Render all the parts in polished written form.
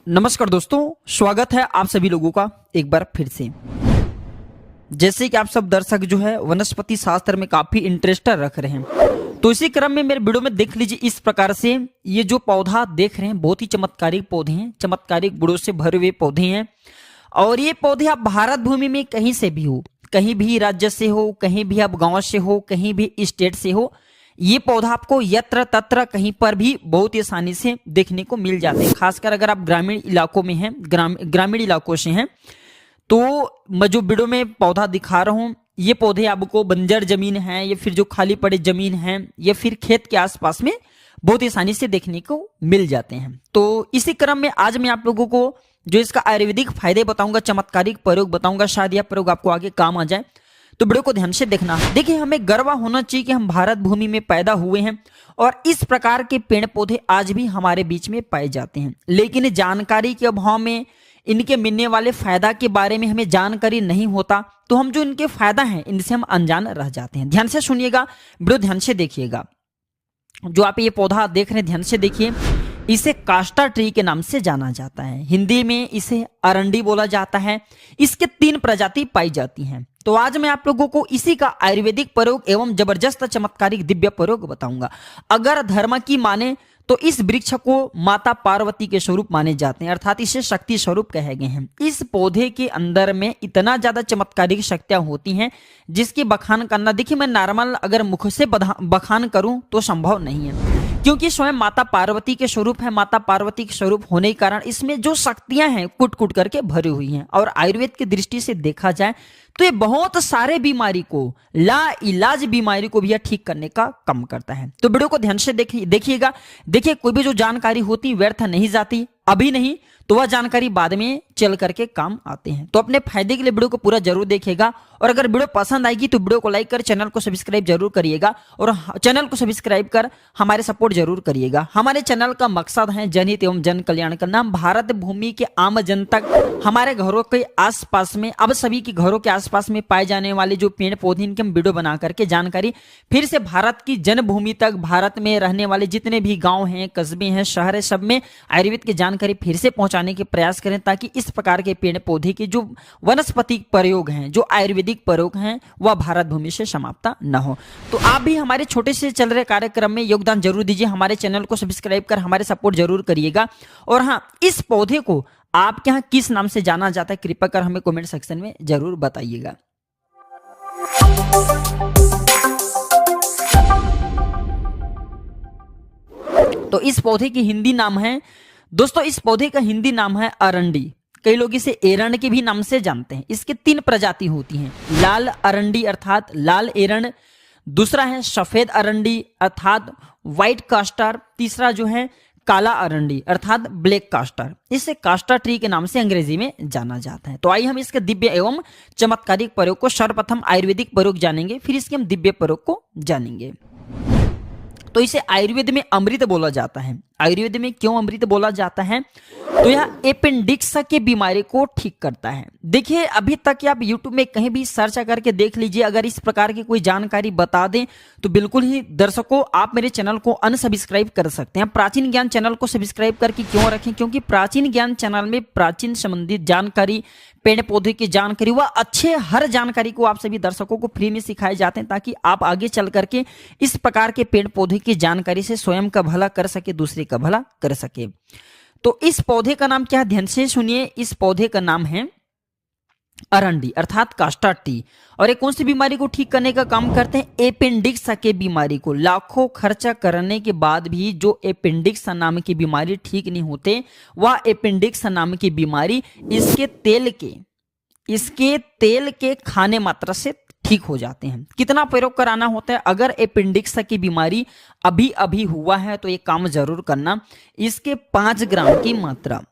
नमस्कार दोस्तों, स्वागत है आप सभी लोगों का एक बार फिर से। जैसे कि आप सब दर्शक जो है वनस्पति शास्त्र में काफी इंटरेस्ट रख रहे हैं, तो इसी क्रम में मेरे वीडियो में देख लीजिए इस प्रकार से ये जो पौधा देख रहे हैं बहुत ही चमत्कारिक पौधे हैं, चमत्कारिक गुणों से भरे हुए पौधे हैं। और ये पौधे आप भारत भूमि में कहीं से भी हो, कहीं भी राज्य से हो, कहीं भी आप गाँव से हो, कहीं भी स्टेट से हो, ये पौधा आपको यत्र तत्र कहीं पर भी बहुत ही आसानी से देखने को मिल जाते हैं। खासकर अगर आप ग्रामीण इलाकों में हैं, ग्रामीण इलाकों से हैं, तो मैं जो वीडियो में पौधा दिखा रहा हूँ ये पौधे आपको बंजर जमीन है या फिर जो खाली पड़े जमीन है या फिर खेत के आसपास में बहुत ही आसानी से देखने को मिल जाते हैं। तो इसी क्रम में आज मैं आप लोगों को जो इसका आयुर्वेदिक फायदे बताऊंगा, चमत्कारिक प्रयोग बताऊंगा, शायद यह प्रयोग आपको आगे काम आ जाए, तो वीडियो को ध्यान से देखना। देखिए, हमें गर्व होना चाहिए कि हम भारत भूमि में पैदा हुए हैं और इस प्रकार के पेड़ पौधे आज भी हमारे बीच में पाए जाते हैं, लेकिन जानकारी के अभाव में इनके मिलने वाले फायदा के बारे में हमें जानकारी नहीं होता, तो हम जो इनके फायदा हैं इनसे हम अनजान रह जाते हैं। ध्यान से सुनिएगा, वीडियो ध्यान से देखिएगा। जो आप ये पौधा देख रहे हैं ध्यान से देखिए, इसे कास्टा ट्री के नाम से जाना जाता है। हिंदी में इसे अरंडी बोला जाता है। इसके 3 प्रजाति पाई जाती हैं। तो आज मैं आप लोगों को इसी का आयुर्वेदिक प्रयोग एवं जबरदस्त चमत्कारिक दिव्य प्रयोग बताऊंगा। अगर धर्म की माने तो इस वृक्ष को माता पार्वती के स्वरूप माने जाते हैं, अर्थात इसे शक्ति स्वरूप कहे गए हैं। इस पौधे के अंदर में इतना ज्यादा चमत्कारिक शक्तियां होती हैं जिसकी बखान करना, देखिए मैं नॉर्मल अगर मुख से बखान करूं तो संभव नहीं है, क्योंकि स्वयं माता पार्वती के स्वरूप है। माता पार्वती के स्वरूप होने के कारण इसमें जो शक्तियां हैं कुट कुट करके भरी हुई हैं। और आयुर्वेद की दृष्टि से देखा जाए तो ये बहुत सारे बीमारी को, ला इलाज बीमारी को भी यह ठीक करने का काम करता है। तो वीडियो को ध्यान से देखिएगा। देखिए, कोई भी जो जानकारी होती व्यर्थ नहीं जाती, अभी नहीं तो वह जानकारी बाद में चल करके काम आते हैं। तो अपने फायदे के लिए वीडियो को पूरा जरूर देखिएगा। और अगर वीडियो पसंद आएगी तो वीडियो को लाइक कर चैनल को सब्सक्राइब जरूर करिएगा और चैनल को सब्सक्राइब कर हमारे सपोर्ट जरूर करिएगा। हमारे चैनल का मकसद है जनहित एवं जन कल्याण करना। भारत भूमि के आम जन तक, हमारे घरों के आसपास में, अब सभी के घरों के आसपास में पाए जाने वाले जो पेड़ पौधे इनके हम वीडियो बना करके जानकारी फिर से भारत की जन्मभूमि तक, भारत में रहने वाले जितने भी गाँव हैं, कस्बे हैं, शहर है, सब में आयुर्वेद की जानकारी फिर से पहुंचाने के प्रयास करें, ताकि इस प्रकार के पेड़ पौधे के जो वनस्पति प्रयोग हैं, जो आयुर्वेदिक प्रयोग हैं, वह भारत भूमि से समाप्त न हो। तो आप भी हमारे छोटे से चल रहे कार्यक्रम में योगदान जरूर दीजिए। हमारे चैनल को सब्सक्राइब कर हमारे सपोर्ट जरूर करिएगा। और हाँ, इस पौधे को आपके यहाँ किस नाम से जाना जाता है कृपया कर हमें कमेंट सेक्शन में जरूर बताइएगा। तो इस पौधे की हिंदी नाम है दोस्तों, इस पौधे का हिंदी नाम है अरंडी। कई लोग इसे एरण के भी नाम से जानते हैं। इसके 3 प्रजाति होती हैं। लाल अरंडी अर्थात लाल एरण, दूसरा है सफेद अरंडी अर्थात व्हाइट कास्टर, तीसरा जो है काला अरंडी अर्थात ब्लैक कास्टर। इसे कास्टर ट्री के नाम से अंग्रेजी में जाना जाता है। तो आइए हम इसके दिव्य एवं चमत्कारिक प्रयोग को, सर्वप्रथम आयुर्वेदिक प्रयोग जानेंगे, फिर इसके हम दिव्य प्रयोग को जानेंगे। तो इसे आयुर्वेद में अमृत बोला जाता है। आयुर्वेद में क्यों अमृत बोला जाता है? तो यह अपेंडिक्स के बीमारी को ठीक करता है। देखिए, अभी तक आप YouTube में कहीं भी सर्च करके देख लीजिए, अगर इस प्रकार की कोई जानकारी बता दें तो बिल्कुल ही दर्शकों आप मेरे चैनल को अनसब्सक्राइब कर सकते हैं। प्राचीन ज्ञान चैनल को सब्सक्राइब करके क्यों रखें? क्योंकि प्राचीन ज्ञान चैनल में प्राचीन संबंधित जानकारी, पेड़ पौधे की जानकारी, वह अच्छे हर जानकारी को आप सभी दर्शकों को फ्री में सिखाए जाते हैं, ताकि आप आगे चल करके इस प्रकार के पेड़ पौधे की जानकारी से स्वयं का भला कर सके, दूसरे का भला कर सके। तो इस पौधे का नाम क्या है? ध्यान से सुनिए। इस पौधे का नाम है अरंडी अर्थात कास्टर ट्री। और ये कौन सी बीमारी को ठीक करने का काम करते हैं? अपेंडिक्स के बीमारी को। लाखों खर्चा करने के बाद भी जो अपेंडिक्स नाम की बीमारी ठीक नहीं होते, वह अपेंडिक्स नाम की बीमारी इसके तेल के खाने मात्रा से ठीक हो जाते हैं। कितना प्रयोग कराना होता है? अगर अपेंडिक्स की बीमारी अभी अभी हुआ है तो ये काम जरूर करना। इसके 5 ग्राम की मात्रा,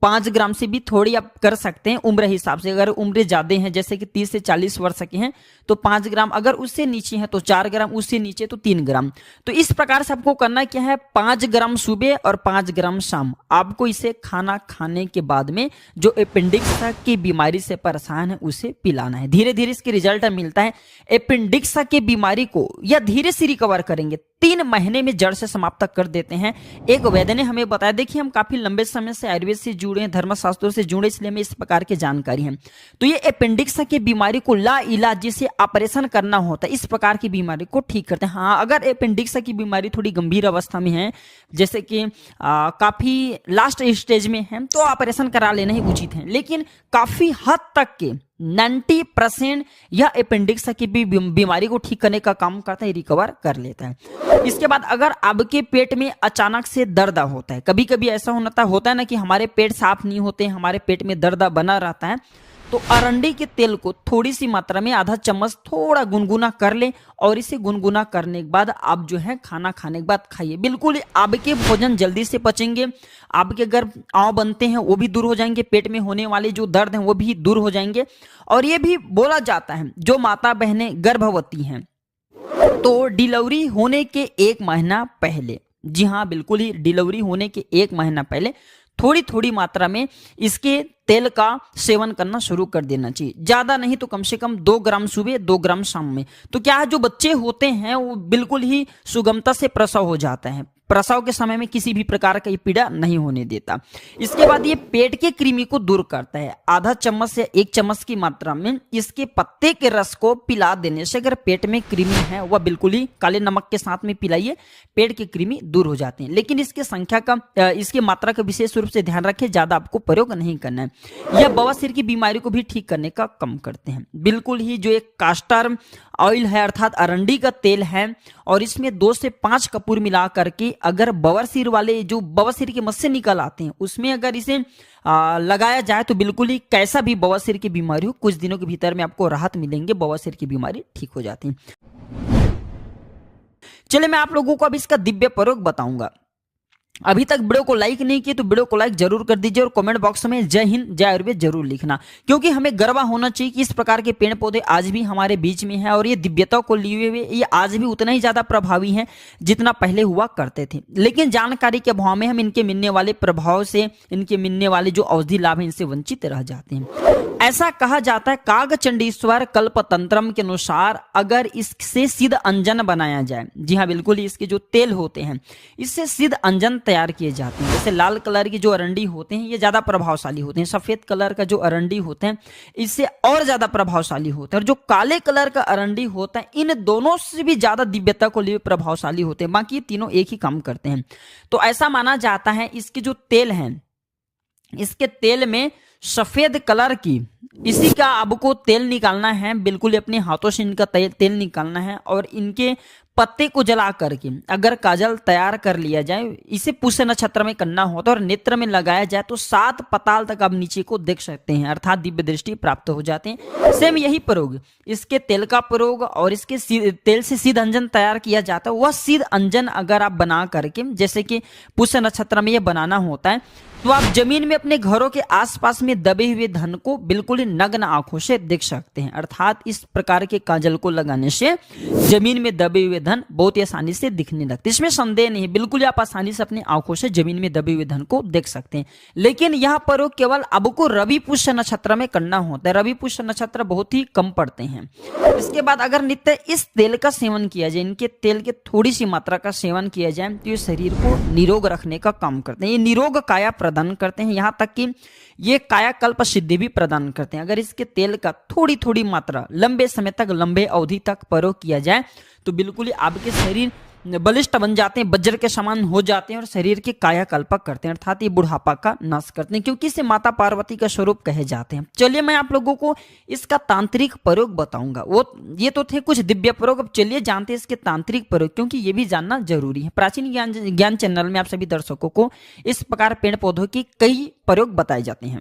5 ग्राम से भी थोड़ी आप कर सकते हैं उम्र हिसाब से। अगर उम्र ज्यादा है, जैसे कि 30 से 40 वर्ष के हैं, तो 5 ग्राम, अगर उससे नीचे है तो 4 ग्राम, उससे नीचे तो 3 ग्राम। तो इस प्रकार से आपको करना क्या है? 5 ग्राम सुबह और 5 ग्राम शाम। आपको इसे खाना खाने के बाद में जो अपेंडिक्स की बीमारी से परेशान है उसे पिलाना है। धीरे धीरे इसके रिजल्ट मिलता है। अपेंडिक्स की बीमारी को यह धीरे से रिकवर करेंगे, 3 महीने में जड़ से समाप्त कर देते हैं। एक वैद्य ने हमें बताया, देखिए हम काफी लंबे समय से आयुर्वेद से जुड़े हैं, धर्मशास्त्रों से जुड़े, इसलिए हमें इस प्रकार की जानकारी है। तो ये अपेंडिक्स की बीमारी को ला इलाज जिसे ऑपरेशन करना होता है, इस प्रकार की बीमारी को ठीक करते हैं। हाँ, अगर अपेंडिक्स की बीमारी थोड़ी गंभीर अवस्था में है, जैसे कि काफी लास्ट स्टेज में है, तो ऑपरेशन करा लेना ही उचित है। लेकिन काफी हद तक के 90% यह अपेंडिक्स की भी बीमारी को ठीक करने का काम करता है, रिकवर कर लेता है। इसके बाद अगर आपके पेट में अचानक से दर्द होता है, कभी कभी ऐसा होता है ना कि हमारे पेट साफ नहीं होते, हमारे पेट में दर्द बना रहता है, तो अरंडी के तेल को थोड़ी सी मात्रा में आधा चम्मच थोड़ा गुनगुना कर ले और इसे गुनगुना करने के बाद आप जो है खाना खाने के बाद खाइए। बिल्कुल आपके भोजन जल्दी से पचेंगे, आपके अगर आंव बनते हैं वो भी दूर हो जाएंगे, पेट में होने वाले जो दर्द हैं वो भी दूर हो जाएंगे। और ये भी बोला जाता है जो माता बहनें गर्भवती हैं तो डिलीवरी होने के 1 महीना पहले, जी हाँ बिल्कुल ही डिलीवरी होने के 1 महीना पहले थोड़ी थोड़ी मात्रा में इसके तेल का सेवन करना शुरू कर देना चाहिए। ज्यादा नहीं तो कम से कम 2 ग्राम सुबह 2 ग्राम शाम में। तो क्या है, जो बच्चे होते हैं वो बिल्कुल ही सुगमता से प्रसव हो जाता है, प्रसव के समय में किसी भी प्रकार का पीड़ा नहीं होने देता। इसके बाद ये पेट के कृमि को दूर करता है। आधा चम्मच से 1 चम्मच की मात्रा में इसके पत्ते के रस को पिला देने से अगर पेट में कृमि है वह बिल्कुल ही काले नमक के साथ में पिलाइए, पेट के कृमि दूर हो जाते हैं। लेकिन इसके संख्या का इसकी मात्रा का विशेष रूप से ध्यान रखें, ज्यादा आपको प्रयोग नहीं करना है। यह बवासीर की बीमारी को भी ठीक करने का काम करते हैं। बिल्कुल ही जो एक कास्टर ऑयल है अर्थात अरंडी का तेल है और इसमें 2 से 5 कपूर मिला करके अगर बवासीर वाले जो बवासीर के मस्से निकल आते हैं उसमें अगर इसे लगाया जाए तो बिल्कुल ही कैसा भी बवासीर की बीमारी हो कुछ दिनों के भीतर में आपको राहत मिलेंगे, बवासीर की बीमारी ठीक हो जाती है। चलिए मैं आप लोगों को अब इसका दिव्य प्रयोग बताऊंगा। अभी तक वीडियो को लाइक नहीं किए तो वीडियो को लाइक जरूर कर दीजिए और कमेंट बॉक्स में जय हिंद जय आयुर्वेद जरूर लिखना, क्योंकि हमें गर्व होना चाहिए कि इस प्रकार के पेड़ पौधे आज भी हमारे बीच में हैं और ये दिव्यता को लिए हुए ये आज भी उतना ही ज्यादा प्रभावी हैं जितना पहले हुआ करते थे। लेकिन जानकारी के अभाव में हम इनके मिलने वाले प्रभाव से, इनके मिलने वाले जो औषधि लाभ है इनसे वंचित रह जाते हैं। ऐसा कहा जाता है कागचंडीश्वर कल्पतंत्रम के अनुसार अगर इससे सिद्ध अंजन बनाया जाए, जी हाँ बिल्कुल इसके जो तेल होते हैं इससे सिद्ध अंजन तैयार किए जाते हैं। जैसे लाल कलर के जो अरंडी होते हैं ये ज्यादा प्रभावशाली होते हैं, सफेद कलर का जो अरंडी होते हैं इससे और ज्यादा प्रभावशाली होते हैं, और जो काले कलर का अरंडी होता है इन दोनों से भी ज्यादा दिव्यता को लिए प्रभावशाली होते हैं। बाकी तीनों एक ही काम करते हैं। तो ऐसा माना जाता है इसके जो तेल हैं, इसके तेल में सफेद कलर की इसी का आपको तेल निकालना है, बिल्कुल अपने हाथों से इनका तेल निकालना है और इनके पत्ते को जला करके अगर काजल तैयार कर लिया जाए, इसे पुष्य नक्षत्र में करना होता है और नेत्र में लगाया जाए तो 7 पताल तक आप नीचे को देख सकते हैं, अर्थात दिव्य दृष्टि प्राप्त हो जाते हैं। सेम यही प्रयोग, इसके तेल का प्रयोग और इसके तेल से सिद्ध अंजन तैयार किया जाता है। वह सिद्ध अंजन अगर आप बना करके, जैसे कि पुष्य नक्षत्र में यह बनाना होता है, तो आप जमीन में अपने घरों के आसपास में दबे हुए धन को बिल्कुल नग्न आंखों से देख सकते हैं। अर्थात इस प्रकार के काजल को लगाने से जमीन में दबे हुए धन बहुत ही आसानी से दिखने लगते, इसमें संदेह नहीं, बिल्कुल आप आसानी से अपनी आंखों से जमीन में दबे हुए धन को देख सकते हैं। लेकिन यह प्रयोग केवल आपको रवि पुष्य नक्षत्र में करना होता है, रवि पुष्य नक्षत्र बहुत ही कम पड़ते हैं। इसके बाद अगर नित्य इस तेल का सेवन किया जाए, इनके तेल के थोड़ी सी मात्रा का सेवन किया जाए तो ये शरीर को निरोग रखने का काम करते हैं, ये निरोग काया प्रदान करते हैं, यहाँ तक कि ये कायाकल्प सिद्धि भी प्रदान करते हैं। अगर इसके तेल का थोड़ी थोड़ी मात्रा लंबे समय तक, लंबे अवधि तक प्रयोग किया जाए तो बिल्कुल ही आपके शरीर बलिष्ठ बन जाते हैं, वज्र के समान हो जाते हैं और शरीर के कायाकल्प करते हैं, अर्थात ये बुढ़ापा का नाश करते हैं, क्योंकि इसे माता पार्वती का स्वरूप कहे जाते हैं। चलिए मैं आप लोगों को इसका तांत्रिक प्रयोग बताऊंगा। वो ये तो थे कुछ दिव्य प्रयोग, अब चलिए जानते हैं इसके तांत्रिक प्रयोग, क्योंकि ये भी जानना जरूरी है। प्राचीन ज्ञान चैनल में आप सभी दर्शकों को इस प्रकार पेड़ पौधों के कई प्रयोग बताए जाते हैं।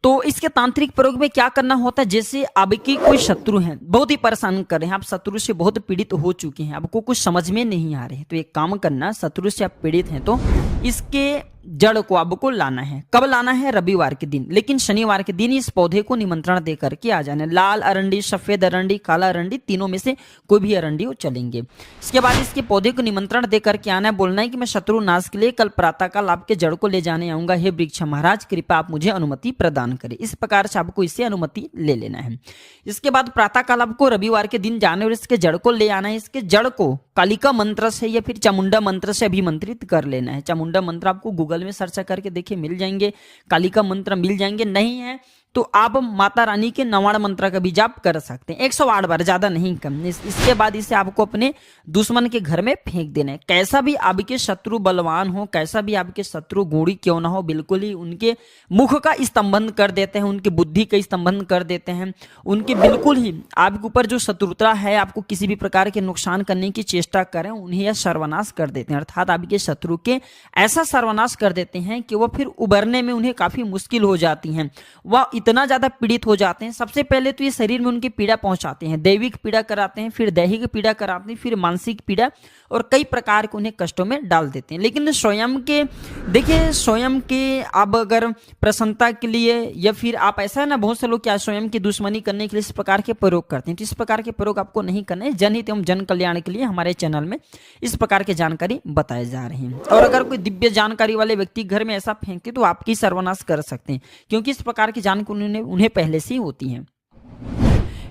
तो इसके तांत्रिक प्रयोग में क्या करना होता है, जैसे आपकी कोई शत्रु है, बहुत ही परेशान कर रहे हैं, आप शत्रु से बहुत पीड़ित हो चुके हैं, आपको कुछ समझ में नहीं आ रहे हैं, तो एक काम करना, शत्रु से आप पीड़ित हैं तो इसके जड़ को आपको लाना है। कब लाना है? रविवार के दिन, लेकिन शनिवार के दिन इस पौधे को निमंत्रण दे करके आ जाना। लाल अरंडी, सफेद अरंडी, काला अरंडी, तीनों में से कोई भी अरंडी वो चलेंगे। इसके बाद इसके पौधे को निमंत्रण दे करके आना है, बोलना है कि मैं शत्रु नाश के लिए कल प्रातःकाल आपके जड़ को ले जाने आऊंगा। हे वृक्ष महाराज, कृपया आप मुझे अनुमति प्रदान करें। इस प्रकार से आपको इससे अनुमति ले लेना है। इसके बाद प्रातःकाल आपको रविवार के दिन जाने और इसके जड़ को ले आना है। इसके जड़ को कालिका मंत्र से या फिर चामुंडा मंत्र से अभिमंत्रित कर लेना है। चामुंडा मंत्र आपको गूगल में सर्च करके देखिए, मिल जाएंगे। कालिका मंत्र मिल जाएंगे, नहीं है तो आप माता रानी के नवाण मंत्र का भी जाप कर सकते हैं, 108 बार, ज्यादा नहीं कम। इसके बाद इसे आपको अपने दुश्मन के घर में फेंक देना है। कैसा भी आपके शत्रु बलवान हो, कैसा भी आपके शत्रु गूढ़ी क्यों ना हो, बिल्कुल ही उनके मुख का स्तंभन कर देते हैं, उनकी बुद्धि का स्तंभन कर देते हैं। उनके बिल्कुल ही आपके ऊपर जो शत्रुता है, आपको किसी भी प्रकार के नुकसान करने की चेष्टा करें, उन्हें यह सर्वनाश कर देते हैं। अर्थात आपके शत्रु के ऐसा सर्वनाश कर देते हैं कि वह फिर उबरने में उन्हें काफी मुश्किल हो जाती है। वह इतना ज्यादा पीड़ित हो जाते हैं। सबसे पहले तो ये शरीर में उनकी पीड़ा पहुंचाते हैं, दैविक पीड़ा कराते हैं, फिर दैहिक पीड़ा कराते हैं, फिर मानसिक पीड़ा, और कई प्रकार के उन्हें कष्टों में डाल देते हैं। लेकिन स्वयं के देखिए, स्वयं के आप अगर प्रसन्नता के लिए या फिर आप ऐसा है ना, बहुत से लोग क्या स्वयं की दुश्मनी करने के लिए इस प्रकार के प्रयोग करते हैं। तो इस प्रकार के प्रयोग आपको नहीं करने। जनहित एवं जन कल्याण के लिए हमारे चैनल में इस प्रकार की जानकारी बताई जा रही है। और अगर कोई दिव्य जानकारी वाले व्यक्ति घर में ऐसा फेंकते तो आपकी सर्वनाश कर सकते हैं, क्योंकि इस प्रकार की जानकारी उन्हें पहले से ही होती है।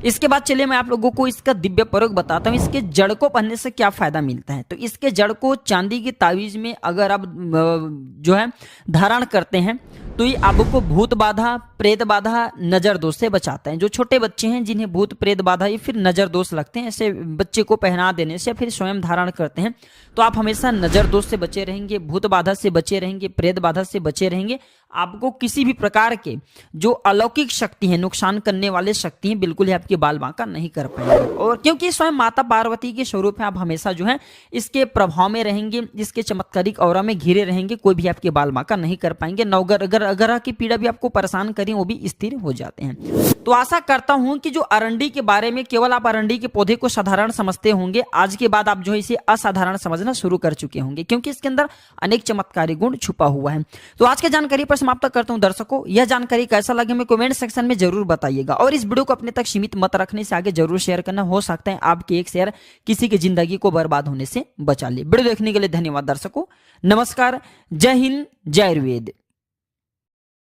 इसके बाद चलिए मैं आप लोगों को इसका दिव्य प्रयोग बताता हूँ। इसके जड़ को पहनने से क्या फायदा मिलता है। तो इसके जड़ को चांदी की तावीज में अगर आप जो है धारण करते हैं तो ये आपको भूत बाधा, प्रेत बाधा, नजर दोष से बचाता है। जो छोटे बच्चे हैं जिन्हें भूत प्रेत बाधा या फिर नजर दोष लगते हैं, ऐसे बच्चे को पहना देने से या फिर स्वयं धारण करते हैं तो आप हमेशा नजर दोष से बचे रहेंगे, भूत बाधा से बचे रहेंगे, प्रेत बाधा से बचे रहेंगे। आपको किसी भी प्रकार के जो अलौकिक शक्ति है, नुकसान करने वाले शक्ति हैं, बिल्कुल ही आपके बाल बांका नहीं कर पाएंगे। और क्योंकि स्वयं माता पार्वती के स्वरूप है, आप हमेशा जो है इसके प्रभाव में रहेंगे, इसके चमत्कारिक औरा में घिरे रहेंगे, कोई भी आपके बाल बांका नहीं कर पाएंगे। नवग्रह की पीड़ा भी आपको परेशान करें, वो भी स्थिर हो जाते हैं। तो आशा करता हूं कि जो अरंडी के बारे में केवल आप अरंडी के पौधे को साधारण समझते होंगे, आज के बाद आप जो है इसे असाधारण समझना शुरू कर चुके होंगे, क्योंकि इसके अंदर अनेक चमत्कारी गुण छुपा हुआ है। तो आज की जानकारी पर समाप्त करता हूं। दर्शकों, यह जानकारी कैसा लगे हमें कमेंट सेक्शन में जरूर बताइएगा, और इस वीडियो को अपने तक सीमित मत रखने से आगे जरूर शेयर करना। हो सकता है आपके एक शेयर किसी की जिंदगी को बर्बाद होने से बचा ले। वीडियो देखने के लिए धन्यवाद दर्शकों। नमस्कार, जय हिंद, जय आयुर्वेद।